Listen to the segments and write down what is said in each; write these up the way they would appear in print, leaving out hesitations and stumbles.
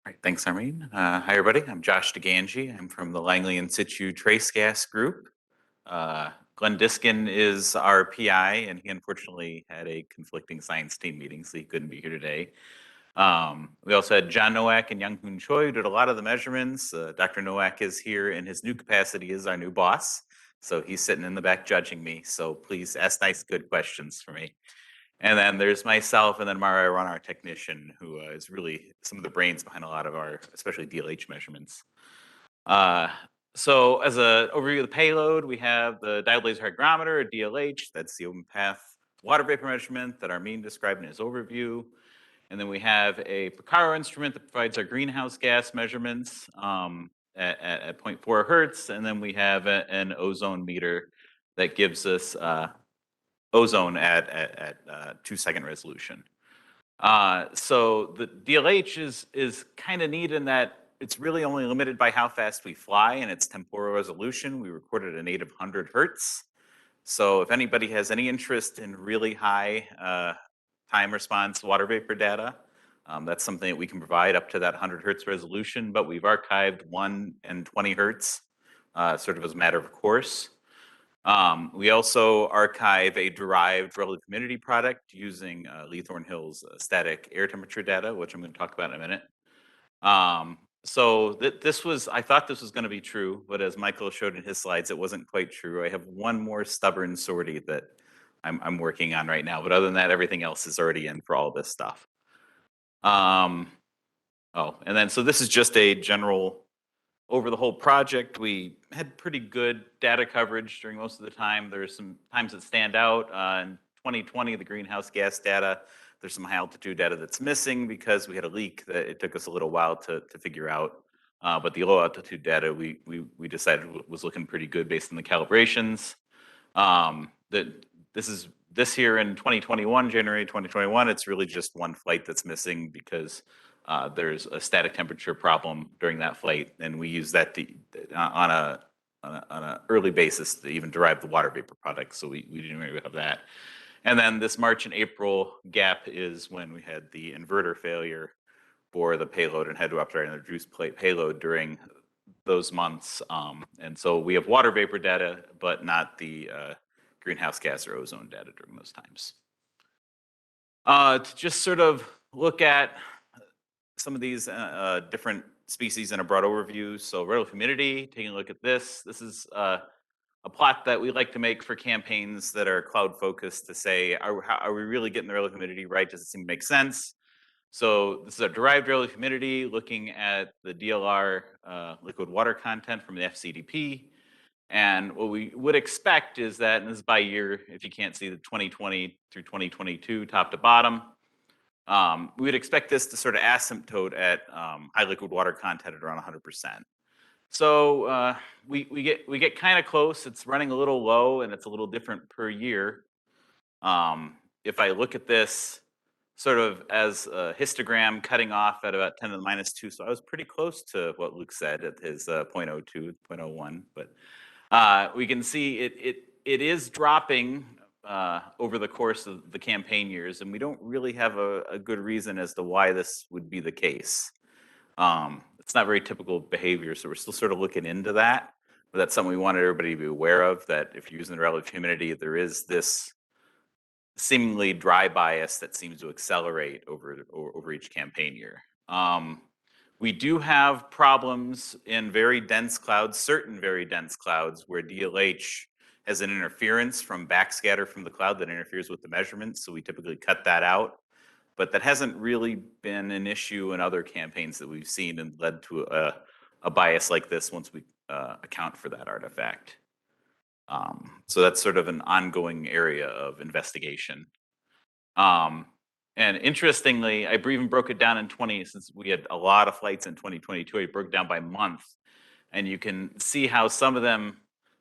All right, thanks, Armin. Hi, everybody. I'm Josh DeGangi. I'm from the Langley In Situ Trace Gas Group. Glenn Diskin is our PI, and he unfortunately had a conflicting science team meeting, so he couldn't be here today. We also had John Nowak and Young Hoon Choi who did a lot of the measurements. Dr. Nowak is here in his new capacity as our new boss, so he's sitting in the back judging me. So please ask nice, good questions for me. And then there's myself, and then Mara Run, our technician, who is really some of the brains behind a lot of our, especially DLH measurements. Uh, so as an overview of the payload, we have the diode laser hygrometer, or DLH. That's the open path water vapor measurement that Armin described in his overview. And then we have a Picaro instrument that provides our greenhouse gas measurements at zero point 0.4 hertz. And then we have an ozone meter that gives us ozone at 2-second resolution. So the DLH is kind of neat in that it's really only limited by how fast we fly and its temporal resolution. We recorded a native 100 hertz. So if anybody has any interest in really high time response water vapor data, that's something that we can provide up to that 100 hertz resolution, but we've archived 1 and 20 hertz sort of as a matter of course. We also archive a derived relative humidity product using Lee Thornhill's static air temperature data, which I'm going to talk about in a minute. I thought this was going to be true, but as Michael showed in his slides, it wasn't quite true. I have one more stubborn sortie that I'm working on right now, but other than that, everything else is already in for all this stuff. So this is just a general over the whole project. We had pretty good data coverage during most of the time. There's some times that stand out. In 2020, the greenhouse gas data, there's some high altitude data that's missing because we had a leak that it took us a little while to figure out. But the low altitude data we decided was looking pretty good based on the calibrations. That this year in 2021, January 2021, it's really just one flight that's missing because there's a static temperature problem during that flight, and we use that on a early basis to even derive the water vapor product. So we didn't really have that. And then this March and April gap is when we had the inverter failure for the payload and had to operate an reduced payload during those months. And so we have water vapor data, but not the greenhouse gas or ozone data during those times. To just sort of look at some of these different species in a broad overview. So relative humidity, taking a look at this. This is a plot that we like to make for campaigns that are cloud focused to say, are we really getting the relative humidity right? Does it seem to make sense? So this is a derived relative humidity looking at the DLR liquid water content from the FCDP. And what we would expect is that, and this is by year, if you can't see the 2020 through 2022 top to bottom, we would expect this to sort of asymptote at high liquid water content at around 100%. So we get kind of close. It's running a little low, and it's a little different per year. If I look at this sort of as a histogram cutting off at about 10 to the minus 2, so I was pretty close to what Luke said at his 0.02, 0.01. But we can see it is dropping over the course of the campaign years, and we don't really have a good reason as to why this would be the case. It's not very typical behavior, so we're still sort of looking into that. But that's something we wanted everybody to be aware of, that if you're using the relative humidity, there is this seemingly dry bias that seems to accelerate over each campaign year. We do have problems in very dense clouds, certain very dense clouds, where DLH has an interference from backscatter from the cloud that interferes with the measurements. So we typically cut that out. But that hasn't really been an issue in other campaigns that we've seen and led to a bias like this once we account for that artifact. So that's sort of an ongoing area of investigation. And interestingly, I even broke it down in since we had a lot of flights in 2022, I broke it down by month. And you can see how some of them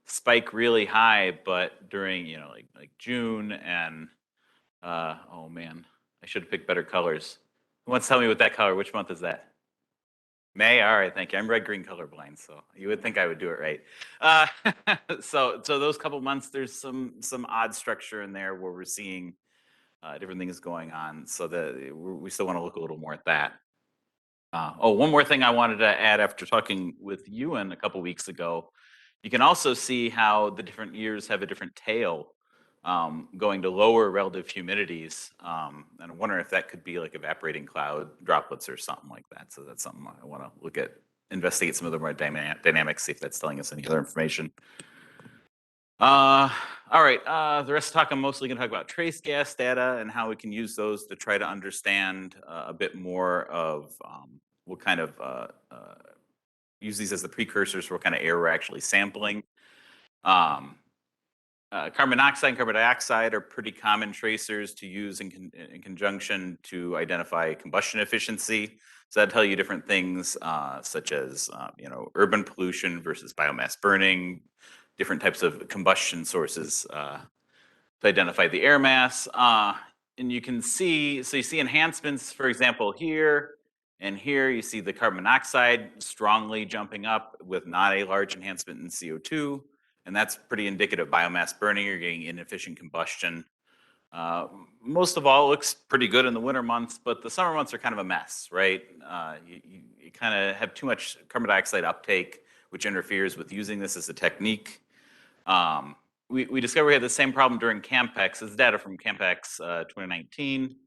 spike really high, but during, like June and, oh man, I should have picked better colors. Who wants to tell me what that color, which month is that? May, all right, thank you. I'm red-green colorblind, so you would think I would do it right. So those couple months, there's some odd structure in there where we're seeing different things going on. So we still want to look a little more at that. One more thing I wanted to add after talking with Ewan a couple weeks ago. You can also see how the different years have a different tail, going to lower relative humidities. And I wonder if that could be like evaporating cloud droplets or something like that. So that's something I want to look at, investigate some of the more dynamics, see if that's telling us any other information. All right. The rest of the talk, I'm mostly going to talk about trace gas data and how we can use those to try to understand a bit more of what kind of use these as the precursors for what kind of air we're actually sampling. Um, Carbon monoxide and carbon dioxide are pretty common tracers to use in conjunction to identify combustion efficiency. So that tell you different things, such as urban pollution versus biomass burning, different types of combustion sources to identify the air mass. And you can see, so you see enhancements, for example, here and here. You see the carbon monoxide strongly jumping up with not a large enhancement in CO2. And that's pretty indicative of biomass burning. You're getting inefficient combustion. Most of all, it looks pretty good in the winter months, but the summer months are kind of a mess, right? You kind of have too much carbon dioxide uptake, which interferes with using this as a technique. We discovered we had the same problem during CAMPEX. This is data from CAMPEX 2019,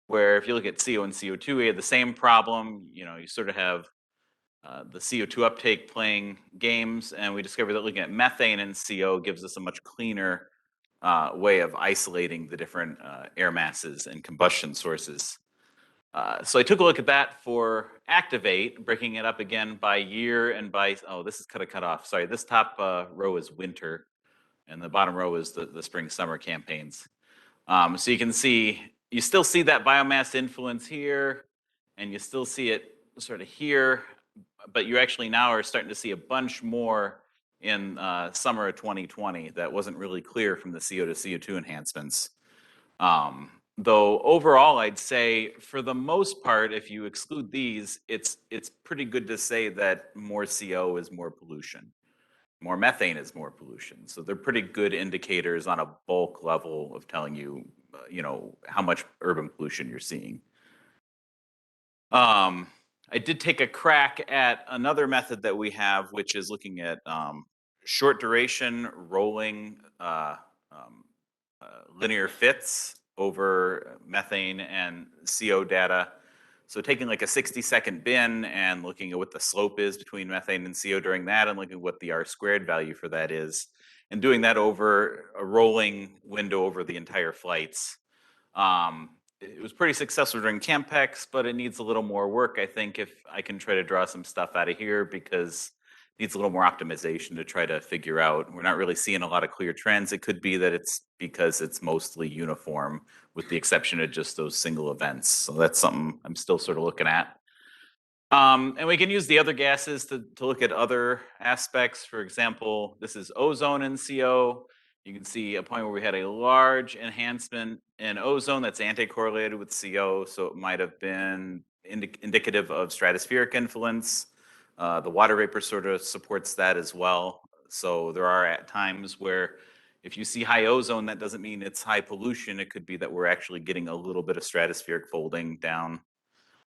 where if you look at CO and CO2, we had the same problem. You sort of have the CO2 uptake playing games, and we discovered that looking at methane and CO gives us a much cleaner way of isolating the different air masses and combustion sources. So I took a look at that for Activate, breaking it up again by year and by, this is cut off. Sorry, this top row is winter, and the bottom row is the spring-summer campaigns. So you can see, you still see that biomass influence here, and you still see it sort of here, but you actually now are starting to see a bunch more in summer of 2020 that wasn't really clear from the CO to CO2 enhancements. Though overall, I'd say for the most part, if you exclude these, it's pretty good to say that more CO is more pollution. More methane is more pollution. So they're pretty good indicators on a bulk level of telling you, how much urban pollution you're seeing. I did take a crack at another method that we have, which is looking at short duration rolling linear fits over methane and CO data. So taking like a 60-second bin and looking at what the slope is between methane and CO during that, and looking at what the R squared value for that is, and doing that over a rolling window over the entire flights. It was pretty successful during CAMPEX, but it needs a little more work, I think, if I can try to draw some stuff out of here, because it needs a little more optimization to try to figure out. We're not really seeing a lot of clear trends. It could be that it's because it's mostly uniform, with the exception of just those single events. So that's something I'm still sort of looking at. And we can use the other gases to look at other aspects. For example, this is ozone in CO. You can see a point where we had a large enhancement in ozone that's anti-correlated with CO, so it might have been indicative of stratospheric influence. The water vapor sort of supports that as well. So there are at times where if you see high ozone, that doesn't mean it's high pollution. It could be that we're actually getting a little bit of stratospheric folding down.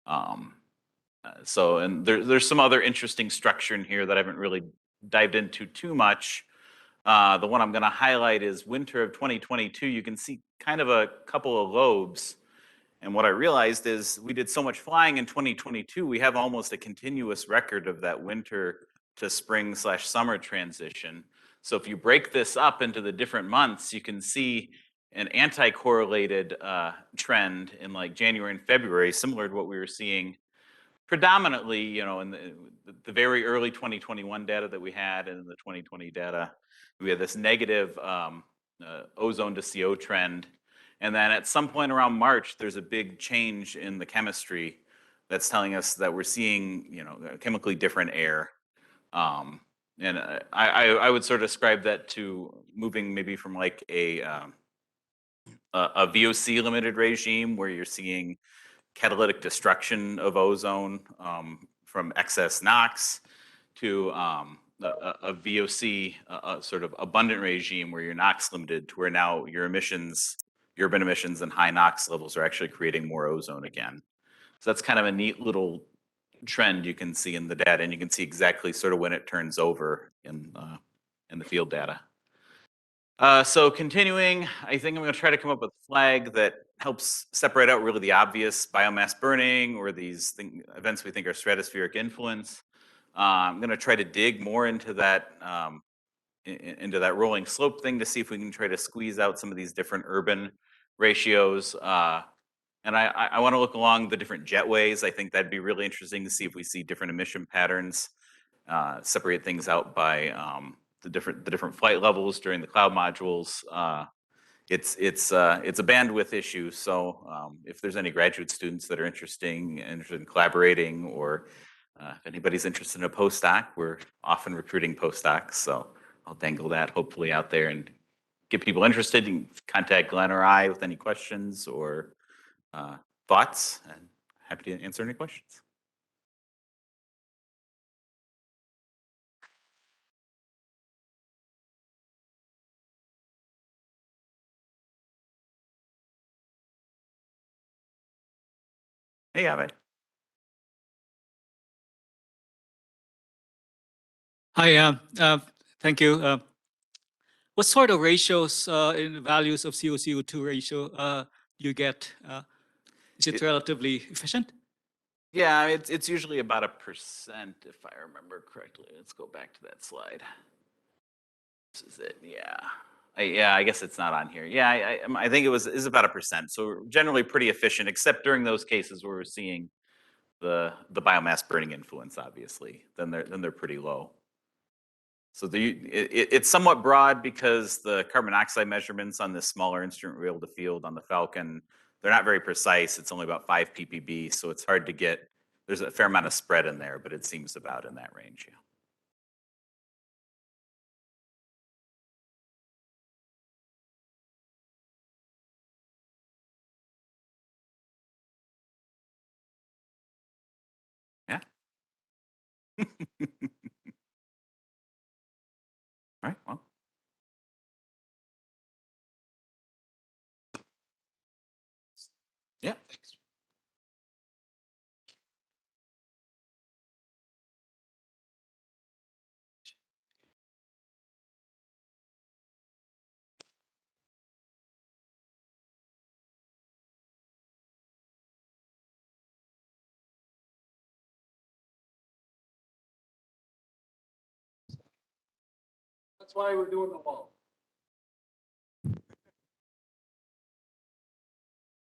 And there's some other interesting structure in here that I haven't really dived into too much. The one I'm going to highlight is winter of 2022. You can see kind of a couple of lobes. And what I realized is we did so much flying in 2022, we have almost a continuous record of that winter to spring/summer transition. So if you break this up into the different months, you can see an anti-correlated trend in like January and February, similar to what we were seeing predominantly, in the very early 2021 data that we had, and in the 2020 data. We had this negative ozone to CO trend. And then at some point around March, there's a big change in the chemistry that's telling us that we're seeing, chemically different air. And I would sort of describe that to moving maybe from like a VOC limited regime, where you're seeing catalytic destruction of ozone from excess NOx, to a VOC sort of abundant regime where you're NOx limited, to where now your urban emissions and high NOx levels are actually creating more ozone again. So that's kind of a neat little trend you can see in the data, and you can see exactly sort of when it turns over in the field data. So continuing, I think I'm going to try to come up with a flag that helps separate out really the obvious biomass burning or these events we think are stratospheric influence. I'm going to try to dig more into that into that rolling slope thing to see if we can try to squeeze out some of these different urban ratios. And I want to look along the different jetways. I think that'd be really interesting to see if we see different emission patterns, separate things out by the different flight levels during the cloud modules. It's a bandwidth issue. So if there's any graduate students that are interested in collaborating, or if anybody's interested in a postdoc, we're often recruiting postdocs. So I'll dangle that hopefully out there and get people interested. You can contact Glenn or I with any questions or thoughts, and happy to answer any questions. Hey, Ave. Hi, thank you. What sort of ratios in values of CO2 ratio do you get? Is it relatively efficient? Yeah, it's usually about 1%, if I remember correctly. Let's go back to that slide. This is it. Yeah. I guess it's not on here. Yeah, I think is about 1%. So generally pretty efficient, except during those cases where we're seeing the biomass burning influence. Obviously, then they're pretty low. So it's somewhat broad because the carbon monoxide measurements on this smaller instrument we're able to field on the Falcon, they're not very precise. It's only about 5 ppb, so it's hard to get. There's a fair amount of spread in there, but it seems about in that range. Yeah. Yeah. All right. Well. Yeah. Thanks. That's why we're doing the wall.